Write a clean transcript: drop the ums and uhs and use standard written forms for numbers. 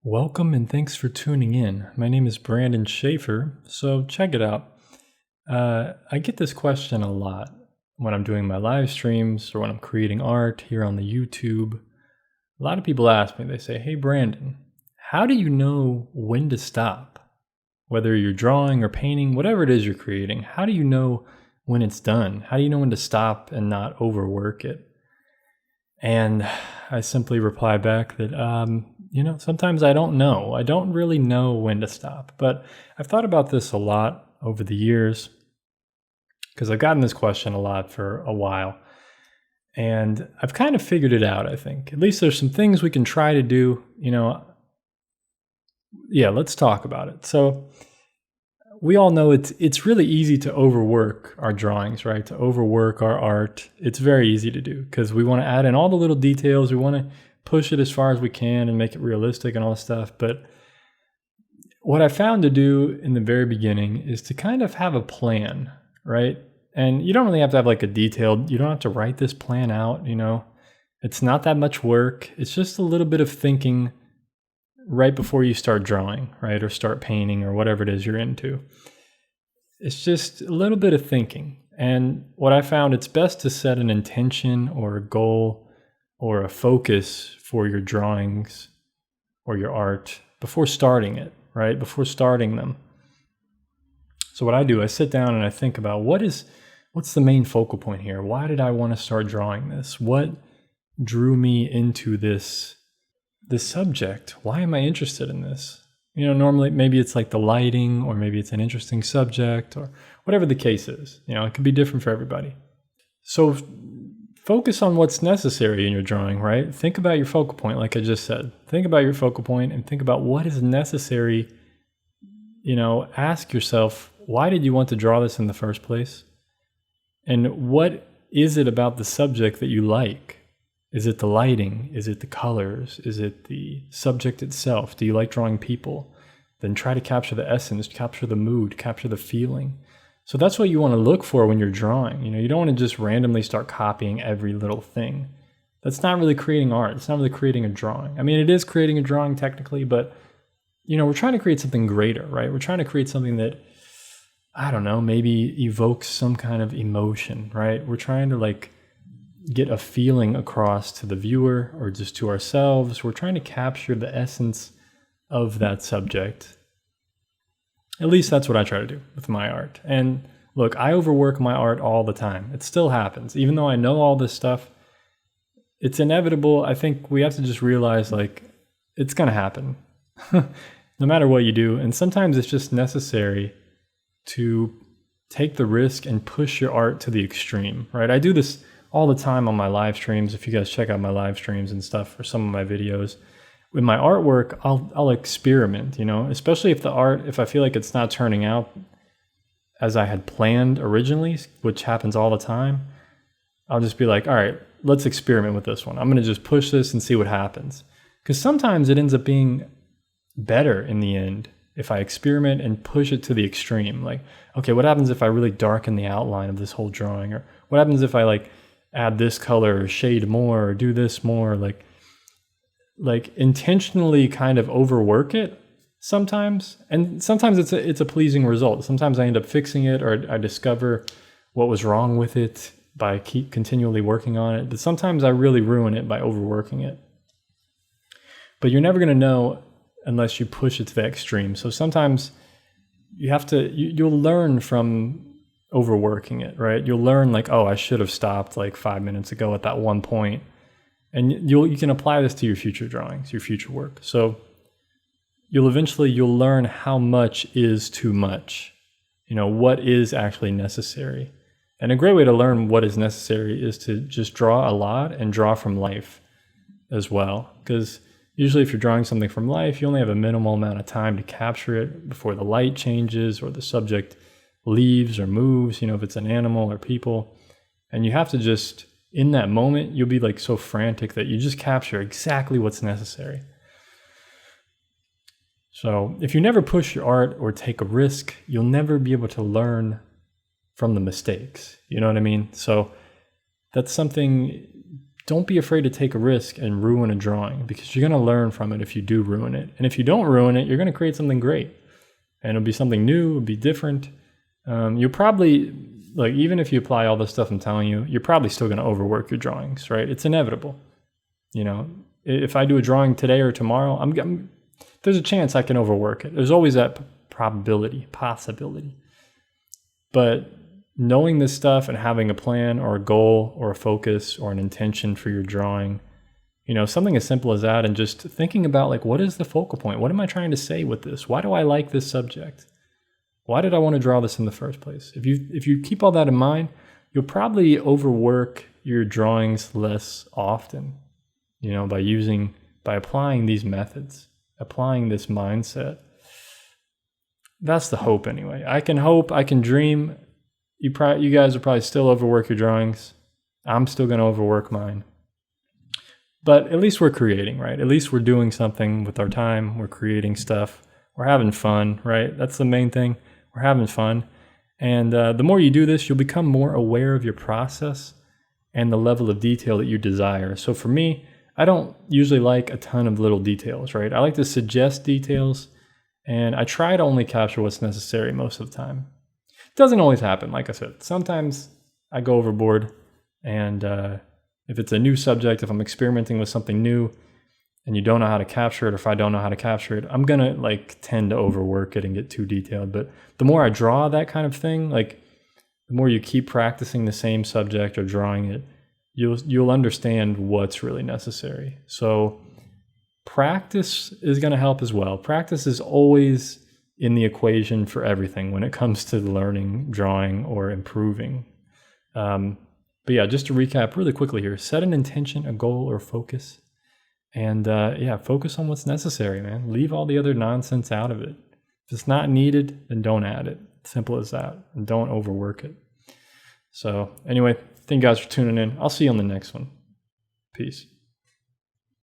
Welcome and thanks for tuning in. My name is Brandon Schaefer, so check it out. I get this question a lot when I'm doing my live streams or when I'm creating art here on the YouTube. A lot of people ask me, they say, "Hey Brandon, how do you know when to stop? Whether you're drawing or painting, whatever it is you're creating, how do you know when it's done? How do you know when to stop and not overwork it?" And I simply reply back that, sometimes I don't know. I don't really know when to stop. But I've thought about this a lot over the years because I've gotten this question a lot for a while. And I've kind of figured it out, I think. At least there's some things we can try to do. Let's talk about it. So we all know it's really easy to overwork our drawings, right? To overwork our art. It's very easy to do because we want to add in all the little details. We want to push it as far as we can and make it realistic and all this stuff. But what I found to do in the very beginning is to kind of have a plan, right? And you don't really have to have like you don't have to write this plan out, It's not that much work. It's just a little bit of thinking right before you start drawing, right? Or start painting or whatever it is you're into. It's just a little bit of thinking. And what I found, it's best to set an intention or a goal or a focus for your drawings or your art before starting it, right? Before starting them. So what I do, I sit down and I think about what's the main focal point here? Why did I want to start drawing this? What drew me into this subject? Why am I interested in this? Normally maybe it's like the lighting, or maybe it's an interesting subject, or whatever the case is. It could be different for everybody. So focus on what's necessary in your drawing, right? Think about your focal point, like I just said. Think about your focal point and think about what is necessary. Ask yourself, why did you want to draw this in the first place? And what is it about the subject that you like? Is it the lighting? Is it the colors? Is it the subject itself? Do you like drawing people? Then try to capture the essence, capture the mood, capture the feeling. So that's what you want to look for when you're drawing. You don't want to just randomly start copying every little thing. That's not really creating art. It's not really creating a drawing. I mean, it is creating a drawing technically, but we're trying to create something greater, right? We're trying to create something that, I don't know, maybe evokes some kind of emotion, right? We're trying to get a feeling across to the viewer or just to ourselves. We're trying to capture the essence of that subject. At least that's what I try to do with my art. And look, I overwork my art all the time. It still happens. Even though I know all this stuff, it's inevitable. I think we have to just realize it's going to happen no matter what you do. And sometimes it's just necessary to take the risk and push your art to the extreme, right? I do this all the time on my live streams. If you guys check out my live streams and stuff or some of my videos, with my artwork, I'll experiment, especially if I feel like it's not turning out as I had planned originally, which happens all the time. I'll just be like, all right, let's experiment with this one. I'm going to just push this and see what happens. Because sometimes it ends up being better in the end if I experiment and push it to the extreme. Okay, what happens if I really darken the outline of this whole drawing? Or what happens if I add this color or shade more or do this more, intentionally kind of overwork it sometimes. And sometimes it's a pleasing result. Sometimes I end up fixing it, or I discover what was wrong with it by continually working on it. But sometimes I really ruin it by overworking it. But you're never going to know unless you push it to the extreme. So sometimes you'll learn from overworking it, right? You'll learn I should have stopped 5 minutes ago at that one point. And you can apply this to your future drawings, your future work. So you'll learn how much is too much, what is actually necessary. And a great way to learn what is necessary is to just draw a lot and draw from life as well. Because usually if you're drawing something from life, you only have a minimal amount of time to capture it before the light changes or the subject leaves or moves, if it's an animal or people. And you have to just, in that moment, you'll be so frantic that you just capture exactly what's necessary. So if you never push your art or take a risk, you'll never be able to learn from the mistakes. You know what I mean? So that's something don't be afraid to take a risk and ruin a drawing, because you're going to learn from it if you do ruin it. And if you don't ruin it, you're going to create something great. And it'll be something new, it'll be different. You'll probably, like, even if you apply all the stuff I'm telling you, you're probably still going to overwork your drawings, right? It's inevitable. You know, if I do a drawing today or tomorrow, there's a chance I can overwork it. There's always that possibility. But knowing this stuff and having a plan or a goal or a focus or an intention for your drawing, you know, something as simple as that, and just thinking about, like, what is the focal point? What am I trying to say with this? Why do I like this subject? Why did I want to draw this in the first place? If you keep all that in mind, you'll probably overwork your drawings less often, you know, by applying these methods, applying this mindset. That's the hope anyway. I can hope, I can dream. You guys will probably still overwork your drawings. I'm still going to overwork mine. But at least we're creating, right? At least we're doing something with our time. We're creating stuff. We're having fun, right? That's the main thing. We're having fun. And the more you do this, you'll become more aware of your process and the level of detail that you desire. So for me, I don't usually like a ton of little details, right? I like to suggest details, and I try to only capture what's necessary most of the time. It doesn't always happen, like I said. Sometimes I go overboard, and if it's a new subject, if I'm experimenting with something new and you don't know how to capture it, or if I don't know how to capture it, I'm gonna tend to overwork it and get too detailed. But the more I draw that kind of thing, like the more you keep practicing the same subject or drawing it, you'll understand what's really necessary. So practice is gonna help as well. Practice is always in the equation for everything when it comes to learning, drawing, or improving. But yeah, just to recap really quickly here, set an intention, a goal, or focus. And focus on what's necessary, man. Leave all the other nonsense out of it. If it's not needed, then don't add it. Simple as that. And don't overwork it. So anyway, thank you guys for tuning in. I'll see you on the next one. Peace.